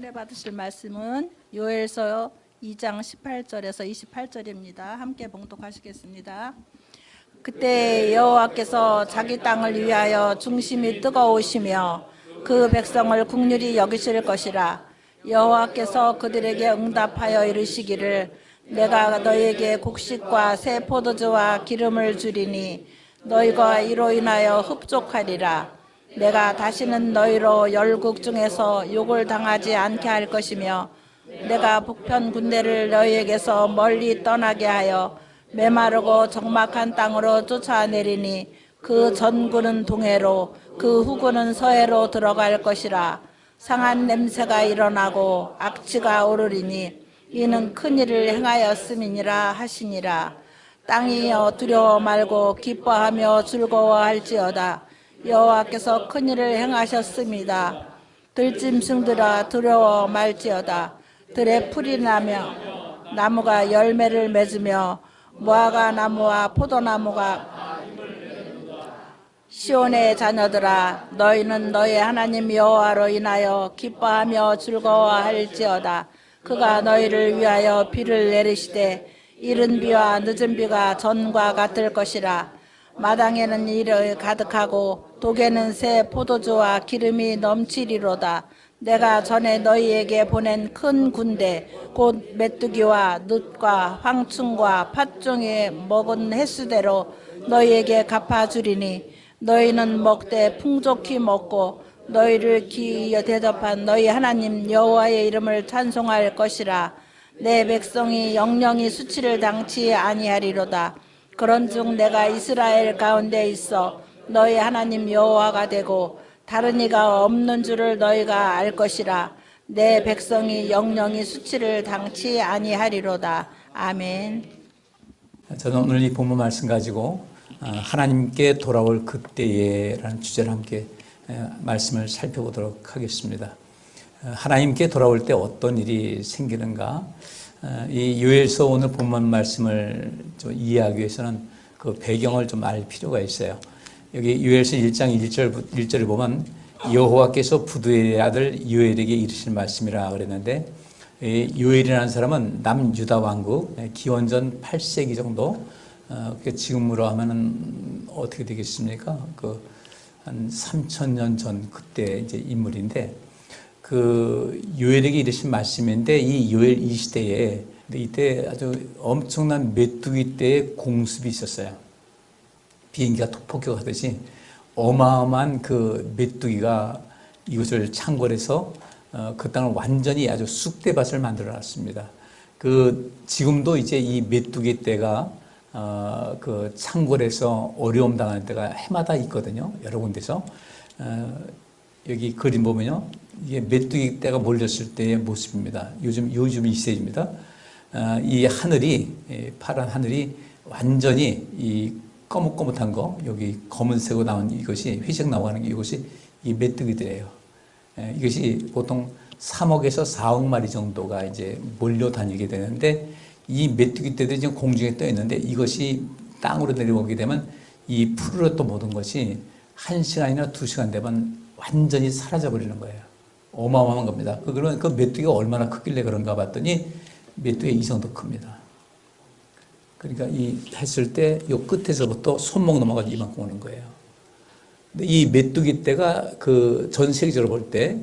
은혜 받으실 말씀은 요엘서 2장 18절에서 28절입니다. 함께 봉독하시겠습니다. 그때 여호와께서 자기 땅을 위하여 중심이 뜨거우시며 그 백성을 긍휼히 여기실 것이라. 여호와께서 그들에게 응답하여 이르시기를 내가 너희에게 곡식과 새 포도주와 기름을 주리니 너희가 이로 인하여 흡족하리라. 내가 다시는 너희로 열국 중에서 욕을 당하지 않게 할 것이며 내가 북편 군대를 너희에게서 멀리 떠나게 하여 메마르고 적막한 땅으로 쫓아내리니 그 전군은 동해로 그 후군은 서해로 들어갈 것이라. 상한 냄새가 일어나고 악취가 오르리니 이는 큰 일을 행하였음이니라 하시니라. 땅이여 두려워 말고 기뻐하며 즐거워할지어다. 여호와께서 큰 일을 행하셨습니다. 들짐승들아 두려워 말지어다. 들에 풀이 나며 나무가 열매를 맺으며 무화과 나무와 포도나무가 시온의 자녀들아 너희는 너희 하나님 여호와로 인하여 기뻐하며 즐거워할지어다. 그가 너희를 위하여 비를 내리시되 이른 비와 늦은 비가 전과 같을 것이라. 마당에는 이를 가득하고 독에는 새 포도주와 기름이 넘치리로다. 내가 전에 너희에게 보낸 큰 군대 곧 메뚜기와 늑과 황충과 팥종이 먹은 횟수대로 너희에게 갚아주리니 너희는 먹되 풍족히 먹고 너희를 기이여 대접한 너희 하나님 여호와의 이름을 찬송할 것이라. 내 백성이 영영이 수치를 당치 아니하리로다. 그런즉 내가 이스라엘 가운데 있어 너희 하나님 여호와가 되고 다른 이가 없는 줄을 너희가 알 것이라. 내 백성이 영영이 수치를 당치 아니하리로다. 아멘. 저는 오늘 이 본문 말씀 가지고 하나님께 돌아올 그때에라는 주제를 함께 말씀을 살펴보도록 하겠습니다. 하나님께 돌아올 때 어떤 일이 생기는가? 이 요엘서 오늘 본문 말씀을 좀 이해하기 위해서는 그 배경을 좀 알 필요가 있어요. 여기 요엘서 1장 1절을 보면 여호와께서 부두엘의 아들 요엘에게 이르실 말씀이라 그랬는데, 요엘이라는 사람은 남유다 왕국 기원전 8세기 정도, 지금으로 하면은 어떻게 되겠습니까? 한 3000년 전 그때 이제 인물인데, 그 요엘에게 이르신 말씀인데, 이 요엘 이 시대에 이때 아주 엄청난 메뚜기 때의 공습이 있었어요. 비행기가 폭격하듯이 어마어마한 그 메뚜기가 이것을 창궐해서 그 땅을 완전히 아주 쑥대밭을 만들어 놨습니다. 지금도 이제 이 메뚜기 떼가 그 창궐해서 어려움 당하는 때가 해마다 있거든요. 여러 군데서. 여기 그림 보면요, 이게 메뚜기 떼가 몰렸을 때의 모습입니다. 요즘 이 시대입니다. 이 하늘이, 파란 하늘이 완전히 이 거뭇거뭇한 거, 여기 검은색으로 나온 이것이, 회색 나오는 이것이 이 메뚜기들이에요. 이것이 보통 3억에서 4억 마리 정도가 이제 몰려다니게 되는데, 이 메뚜기 떼들이 지금 공중에 떠 있는데, 이것이 땅으로 내려오게 되면 이 푸르렀던 모든 것이 1시간이나 2시간 되면 완전히 사라져버리는 거예요. 어마어마한 겁니다. 그러면 그 메뚜기가 얼마나 크길래 그런가 봤더니 메뚜기가 이 정도 큽니다. 그러니까 했을 때 이 끝에서부터 손목 넘어가서 이만큼 오는 거예요. 근데 이 메뚜기 떼가 전 세계적으로 볼 때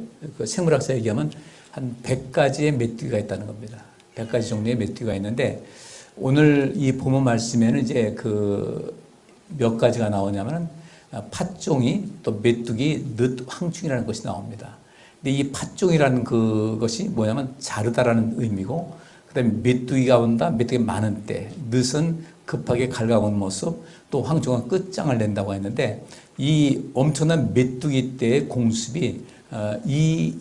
생물학사 얘기하면 한 100가지의 메뚜기가 있다는 겁니다. 100가지 종류의 메뚜기가 있는데, 오늘 이 본문 말씀에는 이제 몇 가지가 나오냐면은 팥종이, 또 메뚜기, 늑, 황충이라는 것이 나옵니다. 근데 이 팥종이라는 그것이 뭐냐면 자르다라는 의미고, 그 다음에 메뚜기가 온다, 메뚜기 많은 때, 늑은 급하게 갉아오는 모습, 또 황충은 끝장을 낸다고 했는데, 이 엄청난 메뚜기 때의 공습이 이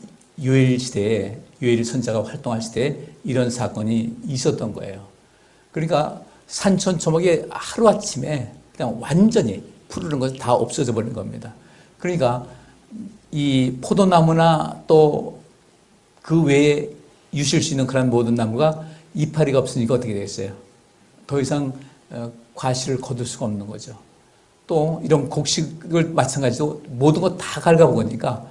요엘 시대에, 요엘 선지자가 활동할 시대에 이런 사건이 있었던 거예요. 그러니까 산천초목이 하루아침에 그냥 완전히 푸르른 것이 다 없어져 버린 겁니다. 그러니까 이 포도나무나 또 그 외에 유실 수 있는 그런 모든 나무가 이파리가 없으니까 어떻게 되겠어요? 더 이상 과실을 거둘 수가 없는 거죠. 또 이런 곡식을 마찬가지로 모든 거 다 갉아먹으니까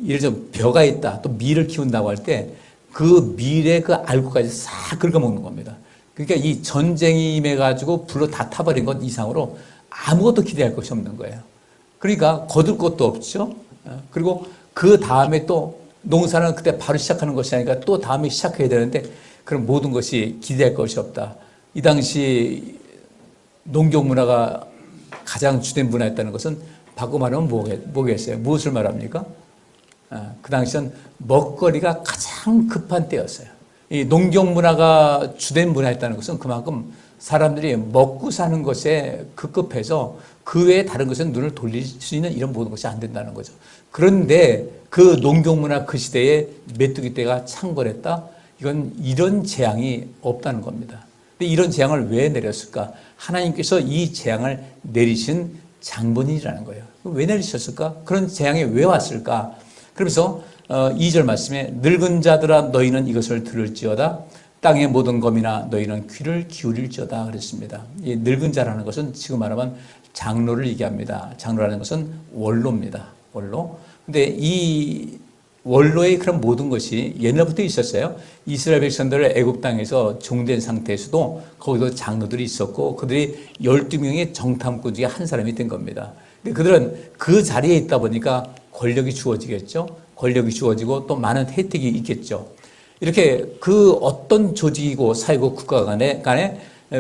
예를 들어 벼가 있다, 또 밀을 키운다고 할 때 그 밀의 그 알구까지 싹 긁어먹는 겁니다. 그러니까 이 전쟁이 임해가지고 불로 다 타버린 것 이상으로 아무것도 기대할 것이 없는 거예요. 그러니까 거둘 것도 없죠. 그리고 그 다음에 또 농사는 그때 바로 시작하는 것이 아니라 또 다음에 시작해야 되는데 그런 모든 것이 기대할 것이 없다. 이 당시 농경 문화가 가장 주된 문화였다는 것은 바꿔 말하면 뭐겠어요? 무엇을 말합니까? 그 당시엔 먹거리가 가장 급한 때였어요. 이 농경 문화가 주된 문화였다는 것은 그만큼 사람들이 먹고 사는 것에 급급해서 그 외에 다른 것에 눈을 돌릴 수 있는 이런 모든 것이 안 된다는 거죠. 그런데 그 농경 문화 그 시대에 메뚜기 떼가 창궐했다? 이건 이런 재앙이 없다는 겁니다. 근데 이런 재앙을 왜 내렸을까? 하나님께서 이 재앙을 내리신 장본인이라는 거예요. 왜 내리셨을까? 그런 재앙이 왜 왔을까? 그러면서 2절 말씀에 늙은 자들아 너희는 이것을 들을지어다 땅의 모든 검이나 너희는 귀를 기울일지어다 그랬습니다. 이 늙은 자라는 것은 지금 말하면 장로를 얘기합니다. 장로라는 것은 원로입니다. 원로. 근데 이 원로의 그런 모든 것이 옛날부터 있었어요. 이스라엘 백성들을 애굽 땅에서 종된 상태에서도 거기도 장로들이 있었고 그들이 12명의 정탐꾼 중에 한 사람이 된 겁니다. 근데 그들은 그 자리에 있다 보니까 권력이 주어지겠죠. 권력이 주어지고 또 많은 혜택이 있겠죠. 이렇게 그 어떤 조직이고 사회고 국가 간에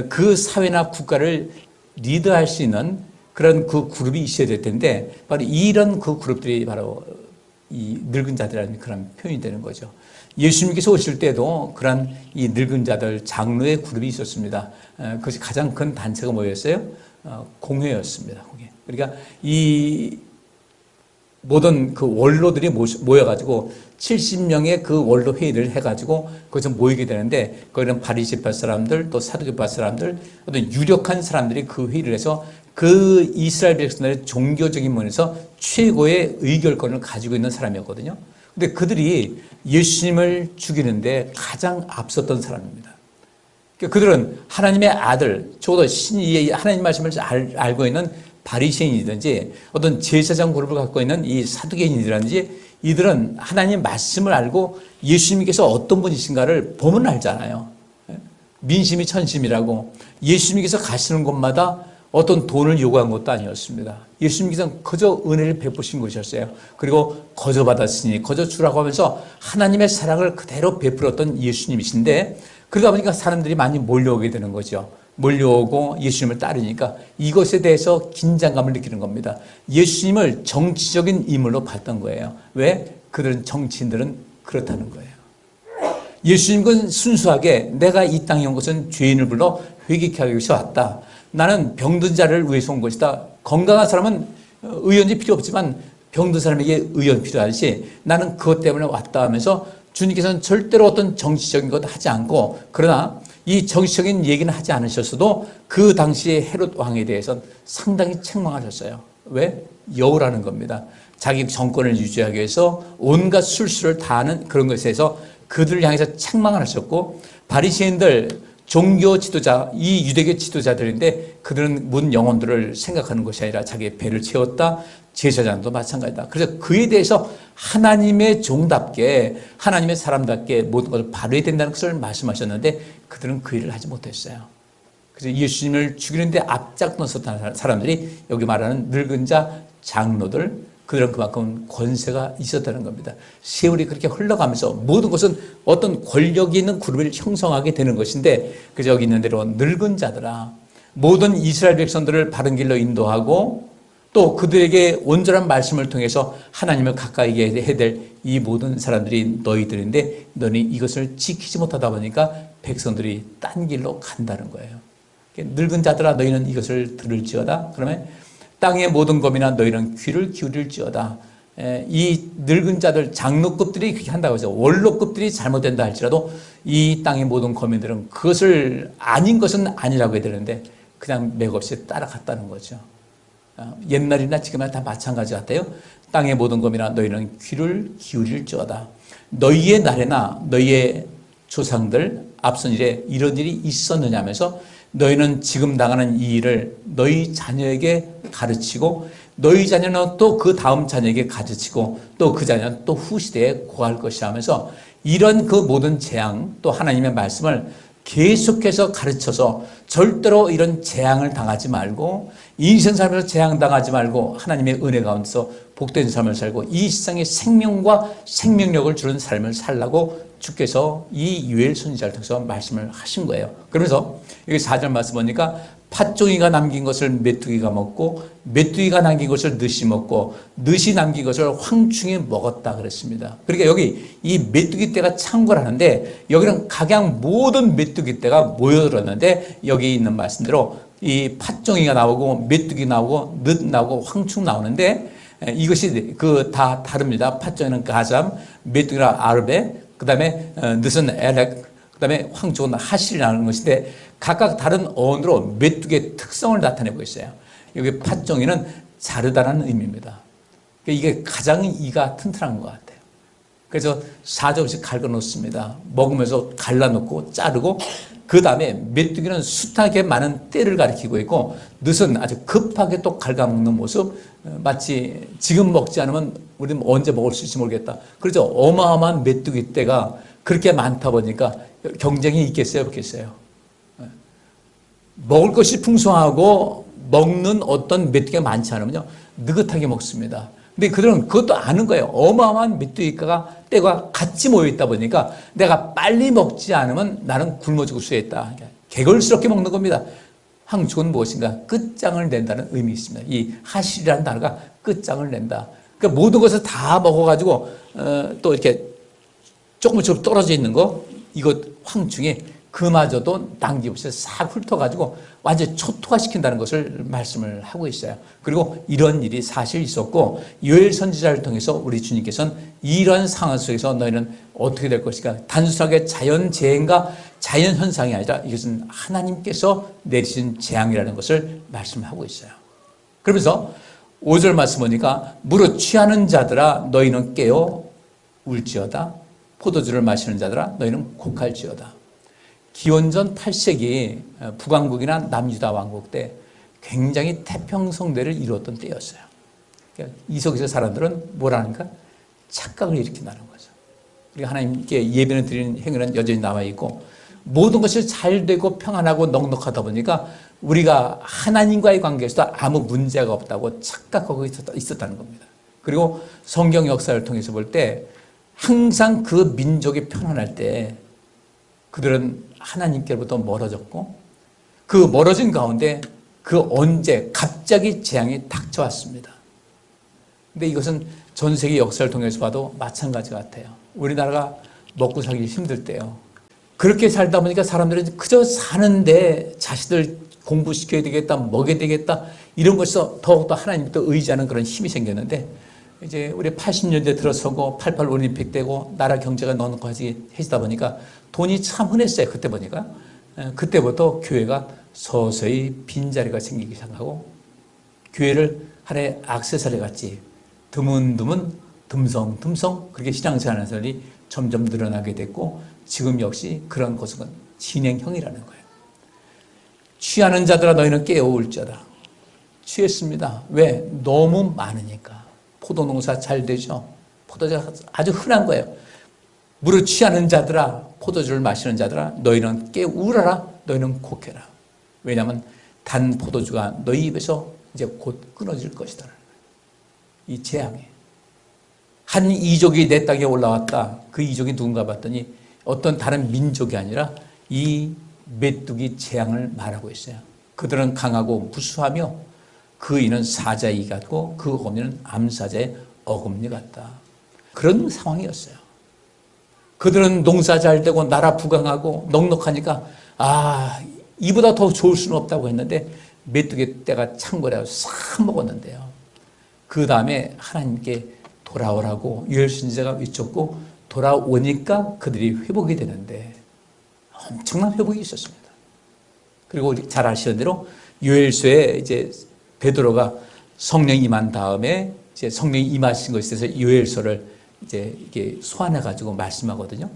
그 사회나 국가를 리드할 수 있는 그런 그 그룹이 있어야 될 텐데 바로 이런 그 그룹들이 바로 이 늙은 자들이라는 그런 표현이 되는 거죠. 예수님께서 오실 때도 그런 이 늙은 자들 장로의 그룹이 있었습니다. 그것이 가장 큰 단체가 뭐였어요? 공회였습니다. 공회. 그러니까 이 모든 그 원로들이 모여가지고 70명의 그 원로 회의를 해가지고 거기서 모이게 되는데 거기는 바리새파 사람들 또 사두개파 사람들 어떤 유력한 사람들이 그 회의를 해서 그 이스라엘 백성들의 종교적인 면에서 최고의 의결권을 가지고 있는 사람이었거든요. 근데 그들이 예수님을 죽이는데 가장 앞섰던 사람입니다. 그들은 하나님의 아들, 적어도 신이 하나님 말씀을 알고 있는 바리새인이든지 어떤 제사장 그룹을 갖고 있는 이 사두개인이라든지 이들은 하나님의 말씀을 알고 예수님께서 어떤 분이신가를 보면 알잖아요. 민심이 천심이라고 예수님께서 가시는 곳마다 어떤 돈을 요구한 것도 아니었습니다. 예수님께서는 거저 은혜를 베푸신 것이었어요. 그리고 거저 받았으니 거저 주라고 하면서 하나님의 사랑을 그대로 베풀었던 예수님이신데 그러다 보니까 사람들이 많이 몰려오게 되는 거죠. 몰려오고 예수님을 따르니까 이것에 대해서 긴장감을 느끼는 겁니다. 예수님을 정치적인 인물로 봤던 거예요. 왜? 그들은 정치인들은 그렇다는 거예요. 예수님은 순수하게 내가 이 땅에 온 것은 죄인을 불러 회개케 하기 위해서 왔다. 나는 병든 자를 위해서 온 것이다. 건강한 사람은 의원이 필요 없지만 병든 사람에게 의원이 필요하듯이 나는 그것 때문에 왔다 하면서 주님께서는 절대로 어떤 정치적인 것 하지 않고 그러나 이 정치적인 얘기는 하지 않으셨어도 그 당시에 헤롯 왕에 대해서는 상당히 책망하셨어요. 왜? 여우라는 겁니다. 자기 정권을 유지하기 위해서 온갖 술수를 다하는 그런 것에서 그들을 향해서 책망을 하셨고 바리새인들 종교 지도자, 이 유대교 지도자들인데 그들은 모든 영혼들을 생각하는 것이 아니라 자기의 배를 채웠다. 제사장도 마찬가지다. 그래서 그에 대해서 하나님의 종답게 하나님의 사람답게 모든 것을 바로해야 된다는 것을 말씀하셨는데 그들은 그 일을 하지 못했어요. 그래서 예수님을 죽이는데 앞장섰던 사람들이 여기 말하는 늙은 자 장로들 그들은 그만큼 권세가 있었다는 겁니다. 세월이 그렇게 흘러가면서 모든 것은 어떤 권력이 있는 그룹을 형성하게 되는 것인데 그저 여기 있는 대로 늙은 자들아 모든 이스라엘 백성들을 바른 길로 인도하고 또 그들에게 온전한 말씀을 통해서 하나님을 가까이 해야 될 이 모든 사람들이 너희들인데 너희 이것을 지키지 못하다 보니까 백성들이 딴 길로 간다는 거예요. 늙은 자들아 너희는 이것을 들을지어다. 그러면 땅의 모든 검이나 너희는 귀를 기울일지어다. 이 늙은 자들 장로급들이 그렇게 한다고 해서 원로급들이 잘못된다 할지라도 이 땅의 모든 검인들은 그것을 아닌 것은 아니라고 해야 되는데 그냥 맥없이 따라갔다는 거죠. 옛날이나 지금이나 다 마찬가지 같아요. 땅의 모든 검이나 너희는 귀를 기울일지어다. 너희의 날에나 너희의 조상들 앞선 일에 이런 일이 있었느냐 하면서 너희는 지금 당하는 이 일을 너희 자녀에게 가르치고 너희 자녀는 또 그 다음 자녀에게 가르치고 또 그 자녀는 또 후시대에 고할 것이라 하면서 이런 그 모든 재앙 또 하나님의 말씀을 계속해서 가르쳐서 절대로 이런 재앙을 당하지 말고 인생 살면서 재앙 당하지 말고 하나님의 은혜 가운데서 복된 삶을 살고 이 세상에 생명과 생명력을 주는 삶을 살라고 주께서 이 요엘 선지자를 통해서 말씀을 하신 거예요. 그러면서 여기 4절 말씀 보니까 팥종이가 남긴 것을 메뚜기가 먹고 메뚜기가 남긴 것을 늑이 먹고 늑이 남긴 것을 황충이 먹었다 그랬습니다. 그러니까 여기 이 메뚜기 떼가 창궐하는데 여기는 각양 모든 메뚜기 떼가 모여들었는데 여기 있는 말씀대로 이 팥종이가 나오고 메뚜기 나오고 늑 나오고 황충 나오는데 이것이 그 다 다릅니다. 팥종이는 가잠, 메뚜기는 아르베, 그 다음에 늑은 엘렉, 그 다음에 황충은 하실이라는 것인데 각각 다른 어원으로 메뚜기의 특성을 나타내고 있어요. 여기 팥종이는 자르다라는 의미입니다. 이게 가장 이가 튼튼한 것 같아요. 그래서 사정없이 갈아 놓습니다. 먹으면서 갈라놓고 자르고 그 다음에 메뚜기는 숱하게 많은 때를 가리키고 있고 늑은 아주 급하게 또 갉아먹는 모습, 마치 지금 먹지 않으면 우리는 언제 먹을 수 있을지 모르겠다. 그래서 어마어마한 메뚜기 떼가 그렇게 많다 보니까 경쟁이 있겠어요, 없겠어요? 먹을 것이 풍성하고 먹는 어떤 메뚜기가 많지 않으면요 느긋하게 먹습니다. 근데 그들은 그것도 아는 거예요. 어마어마한 메뚜기가 떼가 같이 모여 있다 보니까 내가 빨리 먹지 않으면 나는 굶어 죽을 수 있다. 개걸스럽게 먹는 겁니다. 황충은 무엇인가? 끝장을 낸다는 의미 있습니다. 이 하실이라는 단어가 끝장을 낸다. 그러니까 모든 것을 다 먹어가지고 또 이렇게 조금씩 떨어져 있는 거 이것 황충이 그마저도 남김없이 싹 훑어가지고 완전히 초토화시킨다는 것을 말씀을 하고 있어요. 그리고 이런 일이 사실 있었고 요엘 선지자를 통해서 우리 주님께서는 이런 상황 속에서 너희는 어떻게 될 것인가, 단순하게 자연재해인가 자연현상이 아니라 이것은 하나님께서 내리신 재앙이라는 것을 말씀하고 있어요. 그러면서 5절 말씀 보니까 무릇 취하는 자들아 너희는 깨어 울지어다, 포도주를 마시는 자들아 너희는 곡할지어다. 기원전 8세기 북왕국이나 남유다 왕국 때 굉장히 태평성대를 이루었던 때였어요. 그러니까 이 속에서 사람들은 뭐라는가? 착각을 일으킨다는 거죠. 우리가 하나님께 예배를 드리는 행위는 여전히 남아있고 모든 것이 잘 되고 평안하고 넉넉하다 보니까 우리가 하나님과의 관계에서도 아무 문제가 없다고 착각하고 있었다는 겁니다. 그리고 성경 역사를 통해서 볼 때 항상 그 민족이 편안할 때 그들은 하나님께로부터 멀어졌고 그 멀어진 가운데 그 언제 갑자기 재앙이 닥쳐왔습니다. 근데 이것은 전 세계 역사를 통해서 봐도 마찬가지 같아요. 우리나라가 먹고 살기 힘들 때요. 그렇게 살다 보니까 사람들은 그저 사는데 자식들 공부시켜야 되겠다, 먹여야 되겠다 이런 것에서 더욱더 하나님부터 의지하는 그런 힘이 생겼는데 이제 우리 80년대 들어서고 88 올림픽 되고 나라 경제가 넉넉해지다 보니까 돈이 참 흔했어요. 그때 보니까. 그때부터 교회가 서서히 빈자리가 생기기 시작하고 교회를 하나의 액세서리 같이 드문드문 듬성듬성 그렇게 신앙생활하는 사람이 점점 늘어나게 됐고 지금 역시 그런 것은 진행형이라는 거예요. 취하는 자들아 너희는 깨어올지어다. 취했습니다. 왜? 너무 많으니까. 포도농사 잘 되죠. 포도주가 아주 흔한 거예요. 무릇 취하는 자들아, 포도주를 마시는 자들아, 너희는 깨울어라, 너희는 곡해라. 왜냐하면 단 포도주가 너희 입에서 이제 곧 끊어질 것이다. 이 재앙에 한 이족이 내 땅에 올라왔다. 그 이족이 누군가 봤더니 어떤 다른 민족이 아니라 이 메뚜기 재앙을 말하고 있어요. 그들은 강하고 무수하며 그 이는 사자의 이 같고 그 어머니는 암사자의 어금니 같다. 그런 상황이었어요. 그들은 농사 잘 되고 나라 부강하고 넉넉하니까 이보다 더 좋을 수는 없다고 했는데 메뚜기 떼가 창궐해서 싹 먹었는데요. 그 다음에 하나님께 돌아오라고 요엘 선지자가 외쳤고 돌아오니까 그들이 회복이 되는데 엄청난 회복이 있었습니다. 그리고 우리 잘 아시는 대로 요엘서에 이제 베드로가 성령 임한 다음에 이제 성령이 임하신 것에 대해서 요엘서를 이제 이게 소환해 가지고 말씀하거든요.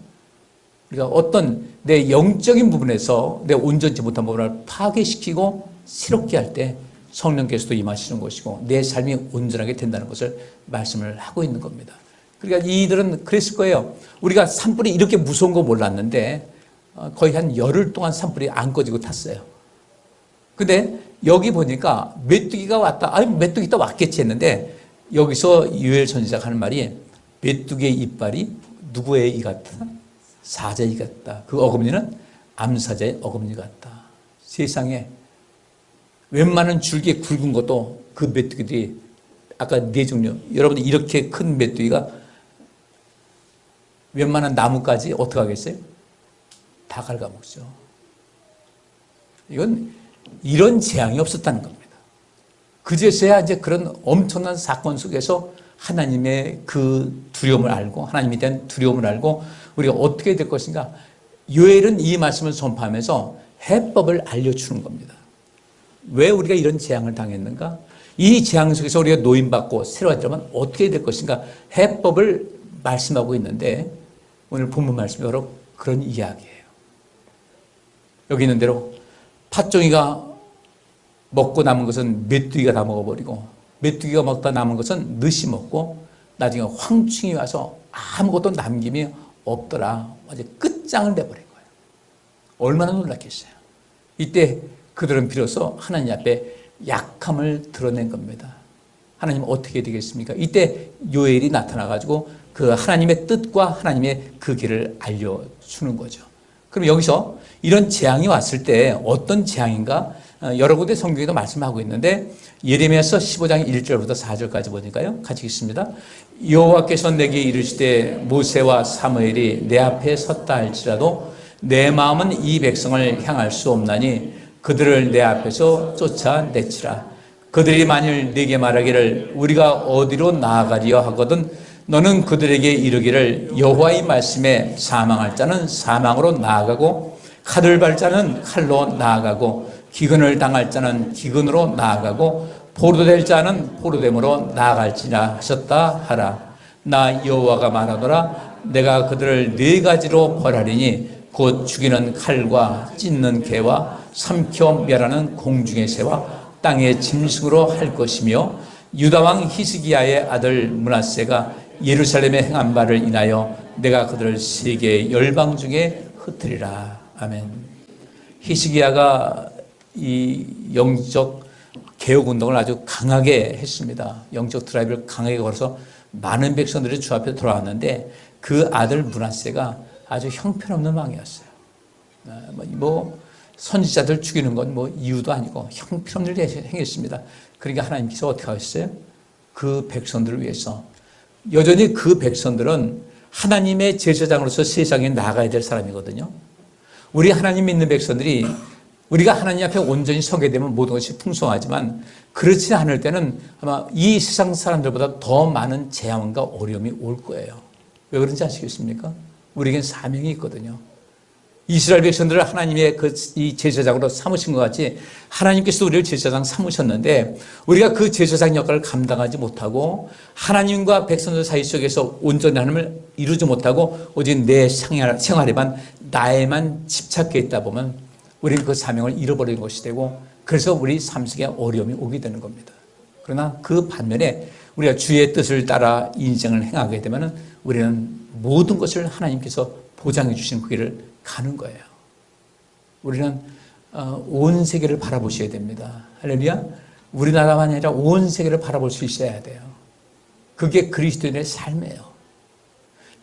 그러니까 어떤 내 영적인 부분에서 내 온전치 못한 부분을 파괴시키고 새롭게 할 때 성령께서도 임하시는 것이고 내 삶이 온전하게 된다는 것을 말씀을 하고 있는 겁니다. 그러니까 이들은 그랬을 거예요. 우리가 산불이 이렇게 무서운 거 몰랐는데 거의 한 열흘 동안 산불이 안 꺼지고 탔어요. 근데 여기 보니까 메뚜기가 왔다. 아니 메뚜기 또 왔겠지 했는데 여기서 요엘 선지자가 하는 말이 메뚜기의 이빨이 누구의 이 같다? 사자의 이 같다. 그 어금니는 암사자의 어금니 같다. 세상에 웬만한 줄기에 굵은 것도 그 메뚜기들이 아까 네 종류 여러분들 이렇게 큰 메뚜기가 웬만한 나무까지 어떻게 하겠어요? 다 갉아먹죠. 이건 이런 재앙이 없었다는 겁니다. 그제서야 이제 그런 엄청난 사건 속에서 하나님의 그 두려움을 알고 하나님에 대한 두려움을 알고 우리가 어떻게 될 것인가. 요엘은 이 말씀을 선포하면서 해법을 알려주는 겁니다. 왜 우리가 이런 재앙을 당했는가? 이 재앙 속에서 우리가 노임받고 새로워야 되면 어떻게 될 것인가? 해법을 말씀하고 있는데 오늘 본문 말씀이 바로 그런 이야기예요. 여기 있는 대로 팥종이가 먹고 남은 것은 메뚜기가 다 먹어버리고 메뚜기가 먹다 남은 것은 늦이 먹고 나중에 황충이 와서 아무것도 남김이 없더라. 아주 끝장을 내버린 거예요. 얼마나 놀랐겠어요. 이때 그들은 비로소 하나님 앞에 약함을 드러낸 겁니다. 하나님 어떻게 되겠습니까? 이때 요엘이 나타나가지고 그 하나님의 뜻과 하나님의 그 길을 알려주는 거죠. 그럼 여기서 이런 재앙이 왔을 때 어떤 재앙인가? 여러 군데 성경에도 말씀하고 있는데 예레미야서 15장 1절부터 4절까지 보니까요. 같이 읽습니다. 여호와께서 내게 이르시되 모세와 사무엘이 내 앞에 섰다 할지라도 내 마음은 이 백성을 향할 수 없나니 그들을 내 앞에서 쫓아내치라. 그들이 만일 네게 말하기를 우리가 어디로 나아가리여 하거든 너는 그들에게 이르기를 여호와의 말씀에 사망할 자는 사망으로 나아가고 칼을 발 자는 칼로 나아가고 기근을 당할 자는 기근으로 나아가고 포로될 자는 포로됨으로 나아갈지라 하셨다 하라. 나 여호와가 말하노라. 내가 그들을 네 가지로 벌하리니 곧 죽이는 칼과 찢는 개와 삼켜 멸하는 공중의 새와 땅의 짐승으로 할 것이며 유다왕 히스기야의 아들 므낫세가 예루살렘에 행한 바를 인하여 내가 그들을 세계 열방 중에 흩으리라. 아멘. 히스기야가 이 영적 개혁 운동을 아주 강하게 했습니다. 영적 드라이브를 강하게 걸어서 많은 백성들이 주 앞에 돌아왔는데 그 아들 므낫세가 아주 형편없는 왕이었어요. 뭐 선지자들 죽이는 건 뭐 이유도 아니고 형편없는 일을 행했습니다. 그러니까 하나님께서 어떻게 하셨어요? 그 백성들을 위해서 여전히 그 백성들은 하나님의 제사장으로서 세상에 나가야 될 사람이거든요. 우리 하나님 믿는 백성들이 우리가 하나님 앞에 온전히 서게 되면 모든 것이 풍성하지만 그렇지 않을 때는 아마 이 세상 사람들보다 더 많은 재앙과 어려움이 올 거예요. 왜 그런지 아시겠습니까? 우리에겐 사명이 있거든요. 이스라엘 백성들을 하나님의 이 제사장으로 삼으신 것 같이 하나님께서 우리를 제사장 삼으셨는데 우리가 그 제사장 역할을 감당하지 못하고 하나님과 백성들 사이 속에서 온전히 하나님을 이루지 못하고 오직 내 생활에만 나에만 집착해 있다 보면 우리는 그 사명을 잃어버리는 것이 되고 그래서 우리 삶 속에 어려움이 오게 되는 겁니다. 그러나 그 반면에 우리가 주의 뜻을 따라 인생을 행하게 되면 우리는 모든 것을 하나님께서 보장해 주신 그 길을 가는 거예요. 우리는 온 세계를 바라보셔야 됩니다. 할렐루야. 우리나라만 아니라 온 세계를 바라볼 수 있어야 돼요. 그게 그리스도인의 삶이에요.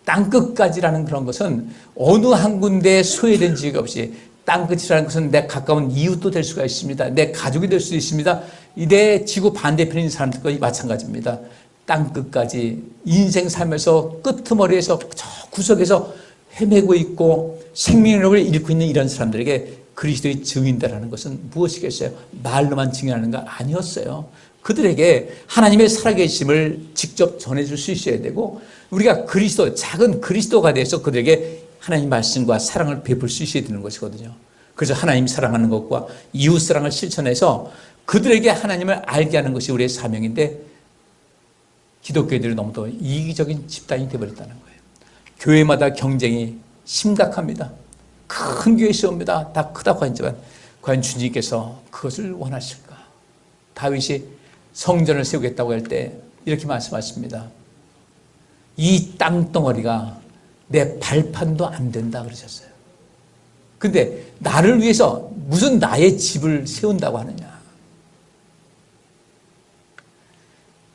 땅끝까지라는 그런 것은 어느 한 군데에 소외된 지역이 없이 땅끝이라는 것은 내 가까운 이웃도 될 수가 있습니다. 내 가족이 될 수도 있습니다. 내 지구 반대편에 있는 사람들과 마찬가지입니다. 땅끝까지 인생 삶에서 끄트머리에서 저 구석에서 헤매고 있고 생명력을 잃고 있는 이런 사람들에게 그리스도의 증인다라는 것은 무엇이겠어요? 말로만 증인하는 거 아니었어요. 그들에게 하나님의 살아계심을 직접 전해줄 수 있어야 되고 우리가 그리스도, 작은 그리스도가 돼서 그들에게 하나님 말씀과 사랑을 베풀 수 있어야 되는 것이거든요. 그래서 하나님 사랑하는 것과 이웃 사랑을 실천해서 그들에게 하나님을 알게 하는 것이 우리의 사명인데 기독교인들이 너무도 이기적인 집단이 되어버렸다는 거예요. 교회마다 경쟁이 심각합니다. 큰 교회 시험입니다. 다 크다고 하지만 과연 주님께서 그것을 원하실까? 다윗이 성전을 세우겠다고 할 때 이렇게 말씀하십니다. 이 땅덩어리가 내 발판도 안 된다 그러셨어요. 근데 나를 위해서 무슨 나의 집을 세운다고 하느냐.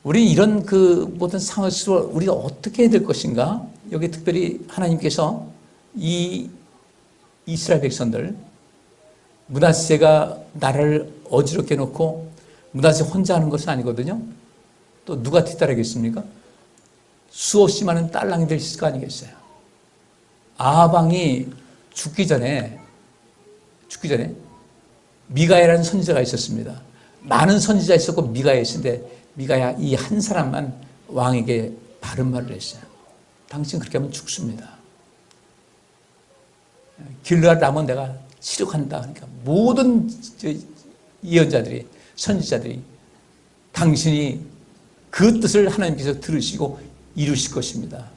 우리 이런 그 모든 상황 속에서 우리가 어떻게 해야 될 것인가? 여기 특별히 하나님께서 이 이스라엘 백성들, 므낫세가 나라를 어지럽게 놓고 므낫세 혼자 하는 것은 아니거든요. 또 누가 뒤따르겠습니까? 수없이 많은 딸랑이들이 있을 거 아니겠어요. 아방이 죽기 전에 미가야라는 선지자가 있었습니다. 많은 선지자 있었고 미가야 있었는데 미가야 이 한 사람만 왕에게 바른 말을 했어요. 당신 그렇게 하면 죽습니다. 길르앗 라몬 내가 치료한다. 그러니까 모든 예언자들이, 선지자들이 당신이 그 뜻을 하나님께서 들으시고 이루실 것입니다.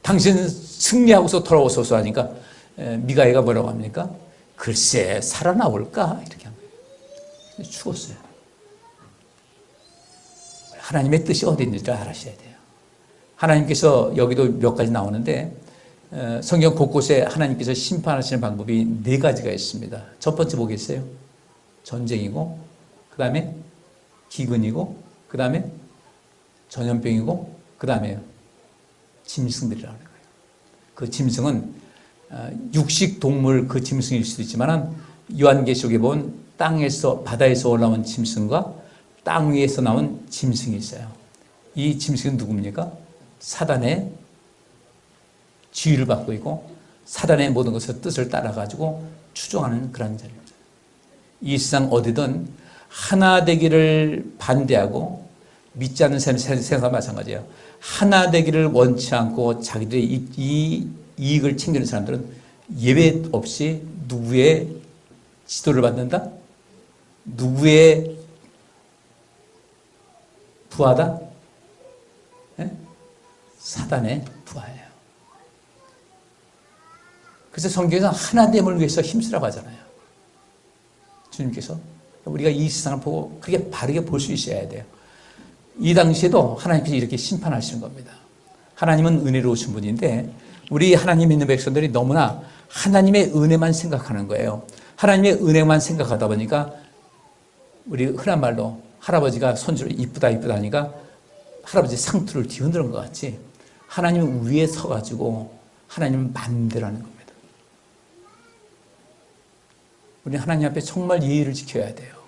당신은 승리하고서 돌아오소서 하니까 미가야가 뭐라고 합니까? 글쎄 살아나올까? 이렇게 한 거예요. 죽었어요. 하나님의 뜻이 어디 있는지 알아셔야 돼요. 하나님께서 여기도 몇 가지 나오는데 성경 곳곳에 하나님께서 심판하시는 방법이 4가지가 있습니다. 첫 번째 보겠어요? 전쟁이고, 그 다음에 기근이고, 그 다음에 전염병이고, 그 다음에 짐승들이라는 거예요. 그 짐승은 육식 동물 그 짐승일 수도 있지만 요한계시록에 본 땅에서 바다에서 올라온 짐승과 땅 위에서 나온 짐승이 있어요. 이 짐승은 누굽니까? 사단의 지위를 받고 있고 사단의 모든 것을 뜻을 따라가지고 추종하는 그런 자입니다. 이 세상 어디든 하나 되기를 반대하고 믿지 않는 세상과 마찬가지예요. 하나 되기를 원치 않고 자기들의 이 이익을 챙기는 사람들은 예외 없이 누구의 지도를 받는다? 누구의 부하다? 네? 사단의 부하예요. 그래서 성경에서 하나됨을 위해서 힘쓰라고 하잖아요. 주님께서. 우리가 이 세상을 보고 그렇게 바르게 볼 수 있어야 돼요. 이 당시에도 하나님께서 이렇게 심판하시는 겁니다. 하나님은 은혜로우신 분인데 우리 하나님 믿는 백성들이 너무나 하나님의 은혜만 생각하는 거예요. 하나님의 은혜만 생각하다 보니까 우리 흔한 말로 할아버지가 손주를 이쁘다 하니까 할아버지 상투를 뒤흔드는 것 같이 하나님 위에 서가지고 하나님을 마음대로 하는 겁니다. 우리 하나님 앞에 정말 예의를 지켜야 돼요.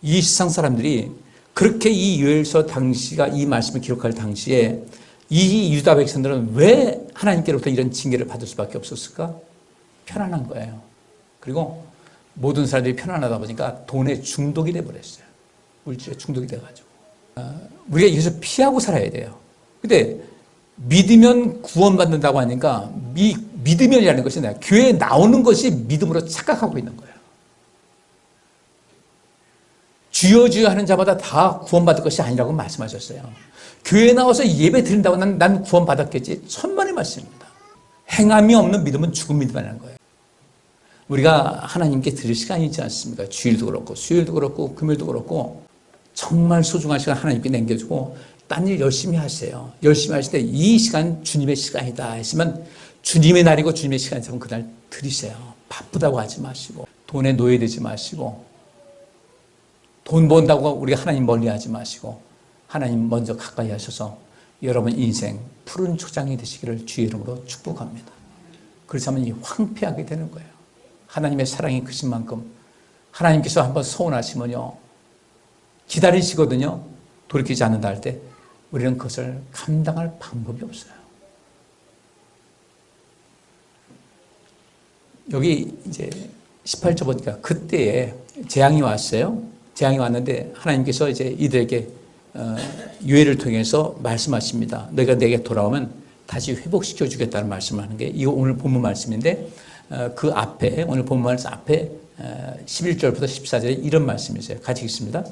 이 세상 사람들이 그렇게 이 요엘서 당시가 이 말씀을 기록할 당시에 이 유다 백성들은 왜 하나님께로부터 이런 징계를 받을 수밖에 없었을까? 편안한 거예요. 그리고 모든 사람들이 편안하다 보니까 돈에 중독이 돼버렸어요. 물질에 중독이 돼가지고. 우리가 여기서 피하고 살아야 돼요. 근데 믿으면 구원받는다고 하니까 믿으면이라는 것이 교회에 나오는 것이 믿음으로 착각하고 있는 거예요. 주여 주여 하는 자마다 다 구원받을 것이 아니라고 말씀하셨어요. 교회에 나와서 예배 드린다고 난 구원받았겠지. 천만의 말씀입니다. 행함이 없는 믿음은 죽은 믿음이라는 거예요. 우리가 하나님께 드릴 시간이 있지 않습니까? 주일도 그렇고 수요일도 그렇고 금요일도 그렇고 정말 소중한 시간 하나님께 남겨주고 딴 일 열심히 하세요. 열심히 하실 때 이 시간 주님의 시간이다 했으면 주님의 날이고 주님의 시간이면 그날 드리세요. 바쁘다고 하지 마시고 돈에 노예되지 마시고 돈 번다고 우리가 하나님 멀리하지 마시고 하나님 먼저 가까이 하셔서 여러분 인생 푸른 초장이 되시기를 주의 이름으로 축복합니다. 그렇지 않으면 이 황폐하게 되는 거예요. 하나님의 사랑이 크신 만큼 하나님께서 한번 서운하시면요 기다리시거든요. 돌이키지 않는다 할 때 우리는 그것을 감당할 방법이 없어요. 여기 이제 18절 보니까 그때에 재앙이 왔어요. 재앙이 왔는데 하나님께서 이제 이들에게 유해를 통해서 말씀하십니다. 너희가 내게 돌아오면 다시 회복시켜 주겠다는 말씀을 하는 게 이거 오늘 본문 말씀인데 그 앞에 오늘 본문 말씀 앞에 11절부터 14절에 이런 말씀이 있어요. 같이 읽습니다.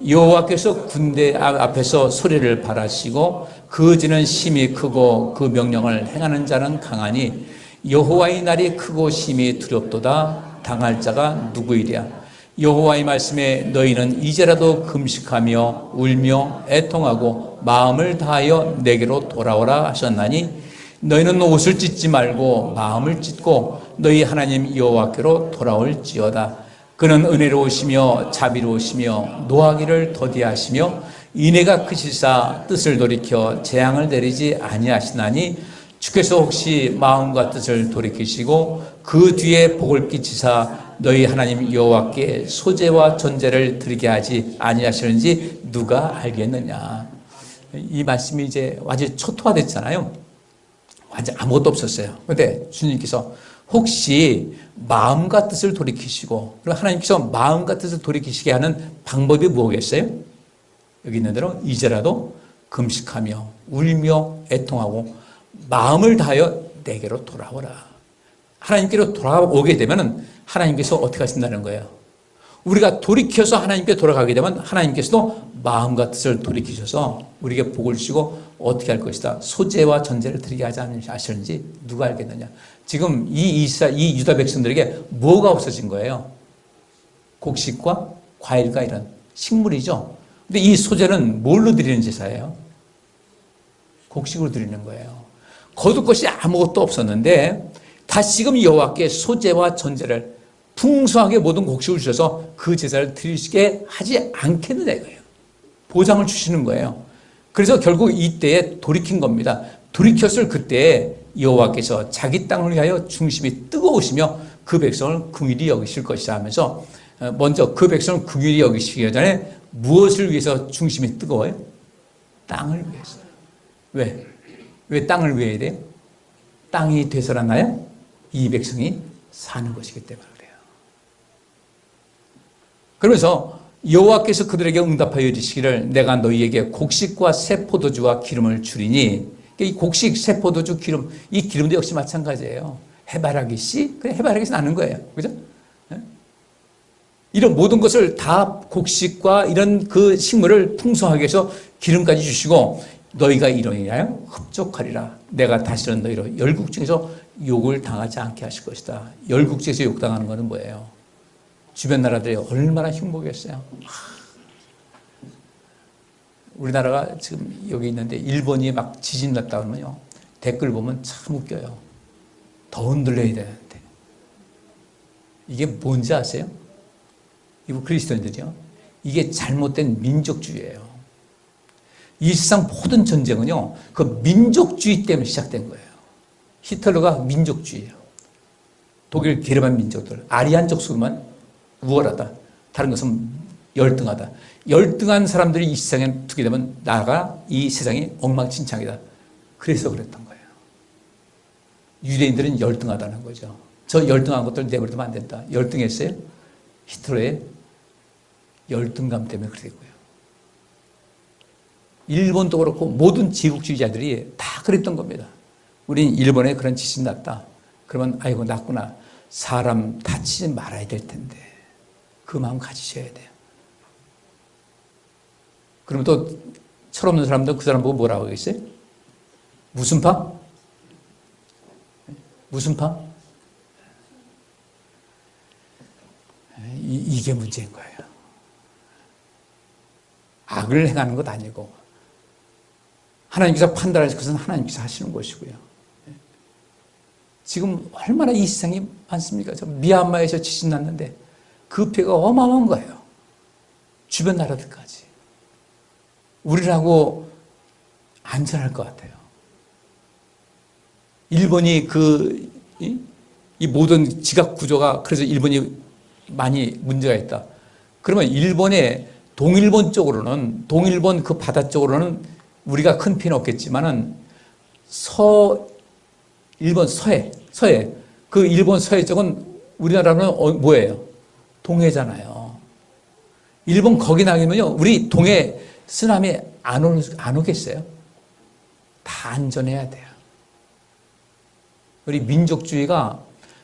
여호와께서 군대 앞에서 소리를 발하시고 그 지는 심히 크고 그 명령을 행하는 자는 강하니 여호와의 날이 크고 심히 두렵도다. 당할 자가 누구이랴. 여호와의 말씀에 너희는 이제라도 금식하며 울며 애통하고 마음을 다하여 내게로 돌아오라 하셨나니 너희는 옷을 찢지 말고 마음을 찢고 너희 하나님 여호와께로 돌아올지어다. 그는 은혜로우시며 자비로우시며 노하기를 더디하시며 인애가 크시사 뜻을 돌이켜 재앙을 내리지 아니하시나니 주께서 혹시 마음과 뜻을 돌이키시고 그 뒤에 복을 끼치사 너희 하나님 여호와께 소제와 전제를 드리게 하지 아니하시는지 누가 알겠느냐. 이 말씀이 이제 완전히 초토화됐잖아요. 완전 아무것도 없었어요. 그런데 주님께서 혹시 마음과 뜻을 돌이키시고, 그리고 하나님께서 마음과 뜻을 돌이키시게 하는 방법이 뭐겠어요? 여기 있는 대로 이제라도 금식하며 울며 애통하고 마음을 다하여 내게로 돌아오라. 하나님께로 돌아오게 되면 하나님께서 어떻게 하신다는 거예요? 우리가 돌이켜서 하나님께 돌아가게 되면 하나님께서도 마음과 뜻을 돌이키셔서 우리에게 복을 주시고 어떻게 할 것이다. 소제와 전제를 드리게 하지 않으시는지 누가 알겠느냐. 지금 이 유다 백성들에게 뭐가 없어진 거예요? 곡식과 과일과 이런 식물이죠. 근데 이 소제는 뭘로 드리는 제사예요? 곡식으로 드리는 거예요. 거둘 것이 아무것도 없었는데 다시금 여호와께 소제와 전제를 풍성하게 모든 곡식을 주셔서 그 제사를 드리시게 하지 않겠느냐 이거예요. 보장을 주시는 거예요. 그래서 결국 이때에 돌이킨 겁니다. 돌이켰을 그때에 여호와께서 자기 땅을 위하여 중심이 뜨거우시며 그 백성을 긍휼히 여기실 것이다 하면서 먼저 그 백성을 긍휼히 여기시기 전에 무엇을 위해서 중심이 뜨거워요? 땅을 위해서. 왜? 왜 땅을 위해야 돼요? 땅이 되살아나야 이 백성이 사는 것이기 때문에 그래요. 그러면서 여호와께서 그들에게 응답하여 이르시기를 내가 너희에게 곡식과 새 포도주와 기름을 주리니, 이 곡식, 새 포도주, 기름, 이 기름도 역시 마찬가지예요. 해바라기 씨, 그냥 해바라기 씨 나는 거예요. 그죠? 이런 모든 것을 다 곡식과 이런 그 식물을 풍성하게 해서 기름까지 주시고 너희가 이러니라요 흡족하리라. 내가 다시는 너희로 열국 중에서 욕을 당하지 않게 하실 것이다. 열국 중에서 욕당하는 것은 뭐예요? 주변 나라들이 얼마나 흉보겠어요. 우리나라가 지금 여기 있는데 일본이 막 지진 났다 그러면요 댓글 보면 참 웃겨요. 더 흔들려야 되는데 이게 뭔지 아세요? 이거 그리스도인들이요. 이게 잘못된 민족주의예요. 이 세상 모든 전쟁은요 그 민족주의 때문에 시작된 거예요. 히틀러가 민족주의예요. 독일 게르만 민족들 아리안족 속에만 우월하다. 다른 것은 열등하다. 열등한 사람들이 이 세상에 두게 되면 나라가 이 세상이 엉망진창이다. 그래서 그랬던 거예요. 유대인들은 열등하다는 거죠. 저 열등한 것들 내버려두면 안 된다. 열등했어요? 히틀러의 열등감 때문에 그랬고요. 일본도 그렇고 모든 제국주의자들이 다 그랬던 겁니다. 우린 일본에 그런 지진 났다. 그러면 아이고 났구나. 사람 다치지 말아야 될 텐데. 그 마음 가지셔야 돼요. 그러면 또 철없는 사람들은 그 사람 보고 뭐라고 하겠어요? 무슨 파? 무슨 파? 이게 문제인 거예요. 악을 행하는 것 아니고 하나님께서 판단하실 것은 하나님께서 하시는 것이고요. 지금 얼마나 이 세상이 많습니까? 저 미얀마에서 지진 났는데 그 피해가 어마어마한 거예요. 주변 나라들까지. 우리라고 안전할 것 같아요. 일본이 이 모든 지각 구조가 그래서 일본이 많이 문제가 있다. 그러면 일본의 동일본 쪽으로는 동일본 그 바다 쪽으로는 우리가 큰 피해는 없겠지만은 일본 서해 그 일본 서해 쪽은 우리나라는 뭐예요? 동해잖아요. 일본 거기 나가면요 우리 동해 쓰나미 안 오겠어요? 다 안전해야 돼요. 우리 민족주의가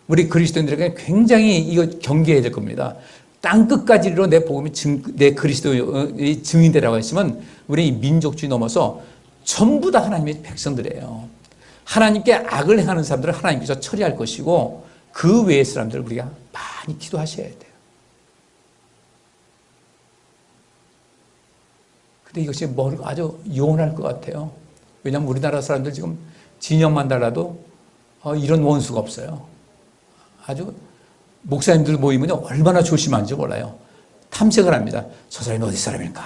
우리 그리스도인들에게 굉장히 이거 경계해야 될 겁니다. 땅끝까지로 내 복음이 내 그리스도의 증인되라고 했으면 우리 민족주의 넘어서 전부 다 하나님의 백성들이에요. 하나님께 악을 행하는 사람들을 하나님께서 처리할 것이고 그 외의 사람들 우리가 많이 기도하셔야 돼요. 근데 이것이 아주 요원할 것 같아요. 왜냐하면 우리나라 사람들 지금 진영만 달라도 이런 원수가 없어요. 아주 목사님들 모이면 얼마나 조심한지 몰라요. 탐색을 합니다. 저 사람이 어디 사람일까?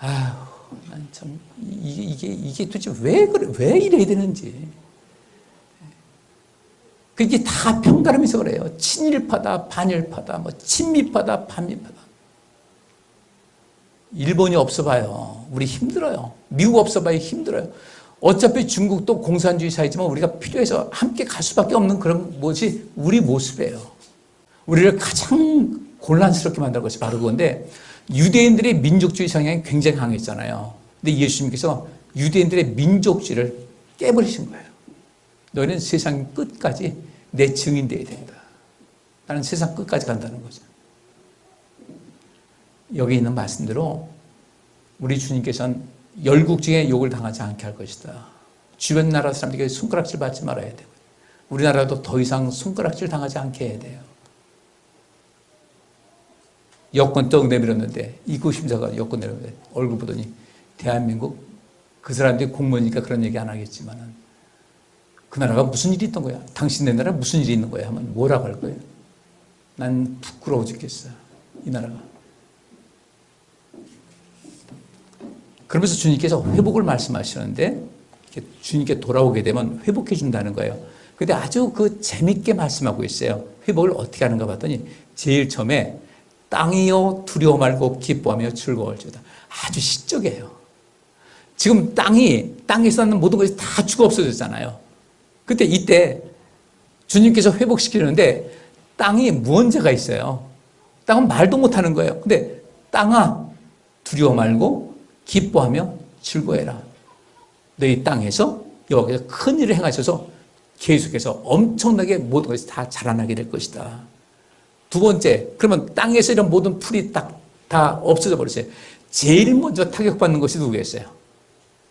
아휴, 난 참 이게 도대체 왜 그래? 왜 이래야 되는지. 그게 다 편가름해서 그래요. 친일파다, 반일파다, 뭐 친미파다, 반미파다. 일본이 없어봐요. 우리 힘들어요. 미국 없어봐요. 힘들어요. 어차피 중국도 공산주의 사회지만 우리가 필요해서 함께 갈 수밖에 없는 그런 것이 우리 모습이에요. 우리를 가장 곤란스럽게 만든 것이 바로 그건데, 유대인들의 민족주의 성향이 굉장히 강했잖아요. 근데 예수님께서 유대인들의 민족주의를 깨버리신 거예요. 너희는 세상 끝까지 내 증인 되어야 된다. 나는 세상 끝까지 간다는 거죠. 여기 있는 말씀대로 우리 주님께서는 열국 중에 욕을 당하지 않게 할 것이다. 주변 나라 사람들에게 손가락질 받지 말아야 되고, 우리나라도 더 이상 손가락질 당하지 않게 해야 돼요. 여권 떡 내밀었는데, 입국심사가 여권 내밀었는데 얼굴 보더니 대한민국 그 사람들이 공무원이니까 그런 얘기 안 하겠지만은 그 나라가 무슨 일이 있던 거야? 당신네 나라에 무슨 일이 있는 거야? 하면 뭐라고 할 거예요? 난 부끄러워 죽겠어. 이 나라가. 그러면서 주님께서 회복을 말씀하시는데, 주님께 돌아오게 되면 회복해 준다는 거예요. 근데 아주 재밌게 말씀하고 있어요. 회복을 어떻게 하는가 봤더니 제일 처음에 땅이여 두려워 말고 기뻐하며 즐거워할지어다. 아주 시적이에요. 지금 땅에서 나는 모든 것이 다 죽어 없어졌잖아요. 그때 이때 주님께서 회복시키는데 땅이 무언자가 있어요. 땅은 말도 못하는 거예요. 근데 땅아 두려워 말고 기뻐하며 즐거워해라. 너희 땅에서 여호와께서 큰 일을 행하셔서 계속해서 엄청나게 모든 것이 다 자라나게 될 것이다. 두 번째, 그러면 땅에서 이런 모든 풀이 다 없어져 버렸어요. 제일 먼저 타격받는 것이 누구였어요?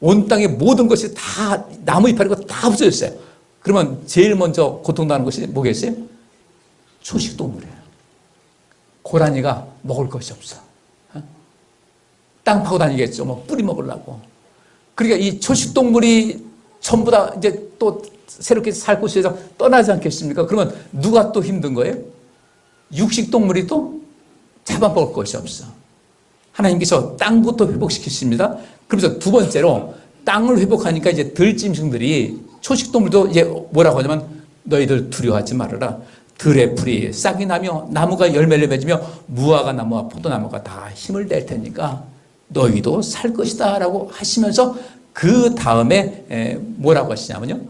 온 땅의 모든 것이 다 나무 이파리고 다 없어졌어요. 그러면 제일 먼저 고통당하는 것이 뭐겠어요? 초식동물이에요. 고라니가 먹을 것이 없어. 땅 파고 다니겠죠. 뭐 뿌리 먹으려고. 그러니까 이 초식동물이 전부 다 이제 또 새롭게 살 곳에서 떠나지 않겠습니까? 그러면 누가 또 힘든 거예요? 육식동물이 또 잡아먹을 것이 없어. 하나님께서 땅부터 회복시키십니다. 그러면서 두 번째로 땅을 회복하니까 이제 들짐승들이, 초식동물도 이제 뭐라고 하냐면 너희들 두려워하지 말아라. 들의 풀이 싹이 나며 나무가 열매를 맺으며 무화과 나무와 포도나무가 다 힘을 낼 테니까 너희도 살 것이다 라고 하시면서 그 다음에 뭐라고 하시냐면요,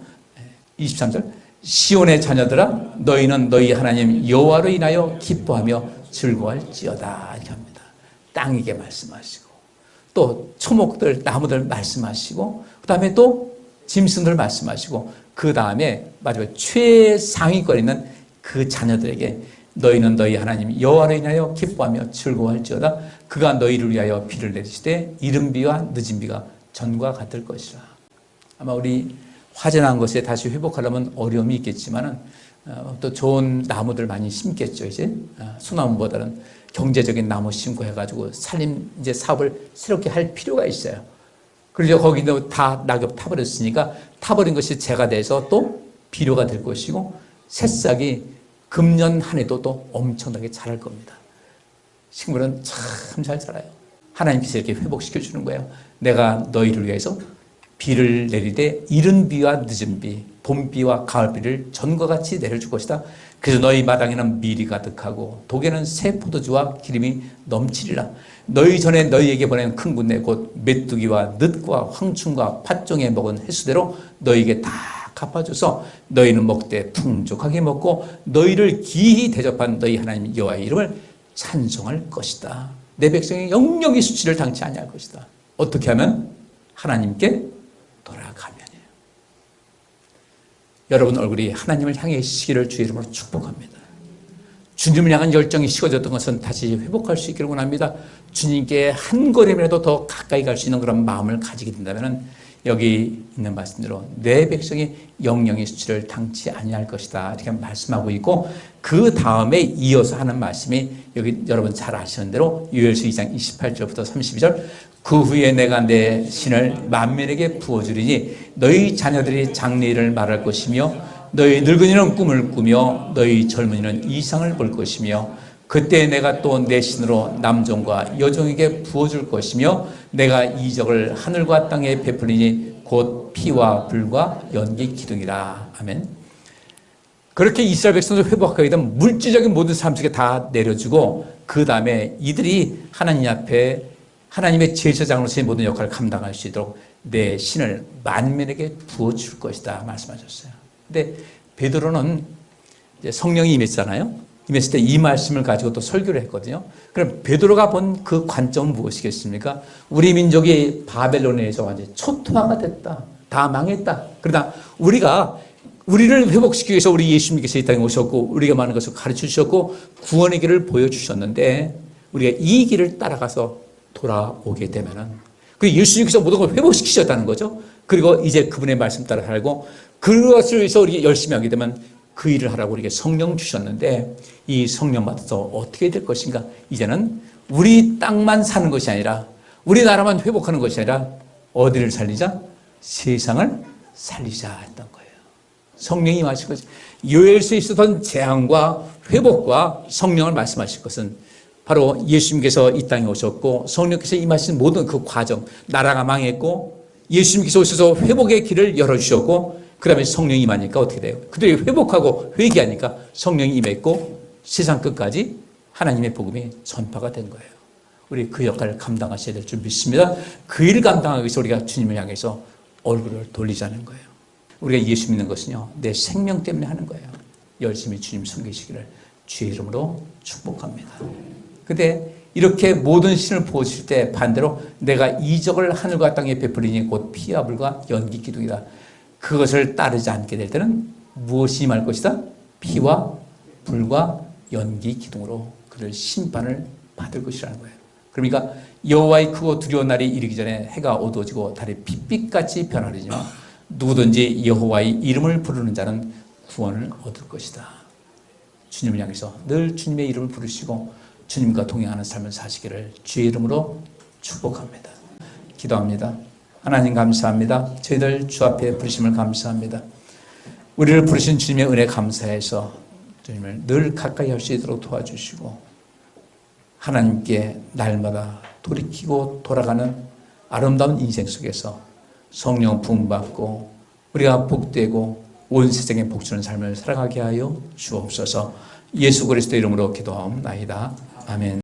23절 시온의 자녀들아 너희는 너희 하나님 여호와로 인하여 기뻐하며 즐거워할지어다 이렇게 합니다. 땅에게 말씀하시고 또 초목들 나무들 말씀하시고 그 다음에 또 짐승들 말씀하시고 그 다음에 마지막 최상위권에 있는 그 자녀들에게 너희는 너희 하나님 여호와로 인하여 기뻐하며 즐거워할지어다. 그가 너희를 위하여 비를 내리시되 이른 비와 늦은 비가 전과 같을 것이라. 아마 우리 화재난 것에 다시 회복하려면 어려움이 있겠지만은 또 좋은 나무들 많이 심겠죠. 이제 소나무보다는 경제적인 나무 심고 해가지고 살림 이제 사업을 새롭게 할 필요가 있어요. 그리고 거기도 다 낙엽 타버렸으니까 타버린 것이 재가 돼서 또 비료가 될 것이고 새싹이 금년 한 해도 또 엄청나게 자랄 겁니다. 식물은 참 잘 자라요. 하나님께서 이렇게 회복시켜 주는 거예요. 내가 너희를 위해서 비를 내리되 이른 비와 늦은 비, 봄비와 가을비를 전과 같이 내려줄 것이다. 그래서 너희 마당에는 밀이 가득하고 독에는 새 포도주와 기름이 넘치리라. 너희 전에 너희에게 보낸 큰 군대 곧 메뚜기와 늑과 황충과 팥종에 먹은 횟수대로 너희에게 다 갚아줘서 너희는 먹되 풍족하게 먹고 너희를 기히 대접한 너희 하나님 여호와의 이름을 찬송할 것이다. 내 백성이 영영이 수치를 당치 아니할 것이다. 어떻게 하면? 하나님께 돌아가면이에요. 여러분 얼굴이 하나님을 향해 시기를 주의 이름으로 축복합니다. 주님을 향한 열정이 식어졌던 것은 다시 회복할 수 있기를 원합니다. 주님께 한 걸음이라도 더 가까이 갈 수 있는 그런 마음을 가지게 된다면 여기 있는 말씀대로 내 백성이 영영의 수치를 당치 아니할 것이다 이렇게 말씀하고 있고, 그 다음에 이어서 하는 말씀이 여기 여러분 잘 아시는 대로 요엘서 2장 28절부터 32절, 그 후에 내가 내 신을 만민에게 부어주리니 너희 자녀들이 장래일을 말할 것이며 너희 늙은이는 꿈을 꾸며 너희 젊은이는 이상을 볼 것이며 그때 내가 또 내 신으로 남종과 여종에게 부어줄 것이며 내가 이적을 하늘과 땅에 베풀리니 곧 피와 불과 연기 기둥이라. 아멘. 그렇게 이스라엘 백성을 회복하게 되면 물질적인 모든 삶 속에 다 내려주고, 그 다음에 이들이 하나님 앞에 하나님의 제사장으로서의 모든 역할을 감당할 수 있도록 내 신을 만민에게 부어줄 것이다 말씀하셨어요. 근데 베드로는 이제 성령이 임했잖아요. 임했을 때 이 말씀을 가지고 또 설교를 했거든요. 그럼 베드로가 본 그 관점은 무엇이겠습니까? 우리 민족이 바벨론에서 완전히 초토화가 됐다. 다 망했다. 그러나 우리를 회복시키기 위해서 우리 예수님께서 이 땅에 오셨고 우리가 많은 것을 가르쳐 주셨고 구원의 길을 보여주셨는데, 우리가 이 길을 따라가서 돌아오게 되면은 그 예수님께서 모든 걸 회복시키셨다는 거죠. 그리고 이제 그분의 말씀 따라 살고 그것을 위해서 우리가 열심히 하게 되면 그 일을 하라고 우리에게 성령 주셨는데, 이 성령 받아서 어떻게 될 것인가? 이제는 우리 땅만 사는 것이 아니라 우리나라만 회복하는 것이 아니라 어디를 살리자? 세상을 살리자 했던 거예요. 성령이 말하실 것이, 요엘서에 있었던 재앙과 회복과 성령을 말씀하실 것은 바로 예수님께서 이 땅에 오셨고 성령께서 임하신 모든 그 과정, 나라가 망했고 예수님께서 오셔서 회복의 길을 열어주셨고, 그 다음에 성령이 임하니까 어떻게 돼요? 그들이 회복하고 회개하니까 성령이 임했고 세상 끝까지 하나님의 복음이 전파가 된 거예요. 우리 그 역할을 감당하셔야 될 줄 믿습니다. 그 일을 감당하기 위해서 우리가 주님을 향해서 얼굴을 돌리자는 거예요. 우리가 예수 믿는 것은요, 내 생명 때문에 하는 거예요. 열심히 주님 섬기시기를 주의 이름으로 축복합니다. 근데 이렇게 모든 신을 보실 때 반대로 내가 이적을 하늘과 땅에 베풀리니 곧 피와 불과 연기 기둥이다. 그것을 따르지 않게 될 때는 무엇이 임할 것이다? 피와 불과 연기 기둥으로 그를 심판을 받을 것이라는 거예요. 그러니까 여호와의 크고 두려운 날이 이르기 전에 해가 어두워지고 달이 빛빛같이 변하리지만 누구든지 여호와의 이름을 부르는 자는 구원을 얻을 것이다. 주님을 향해서 늘 주님의 이름을 부르시고 주님과 동행하는 삶을 사시기를 주의 이름으로 축복합니다. 기도합니다. 하나님 감사합니다. 저희들 주 앞에 부르심을 감사합니다. 우리를 부르신 주님의 은혜 감사해서 주님을 늘 가까이 할 수 있도록 도와주시고 하나님께 날마다 돌이키고 돌아가는 아름다운 인생 속에서 성령 부흥받고 우리가 복되고 온 세상에 복주는 삶을 살아가게 하여 주옵소서. 예수 그리스도 이름으로 기도하옵나이다. 아멘.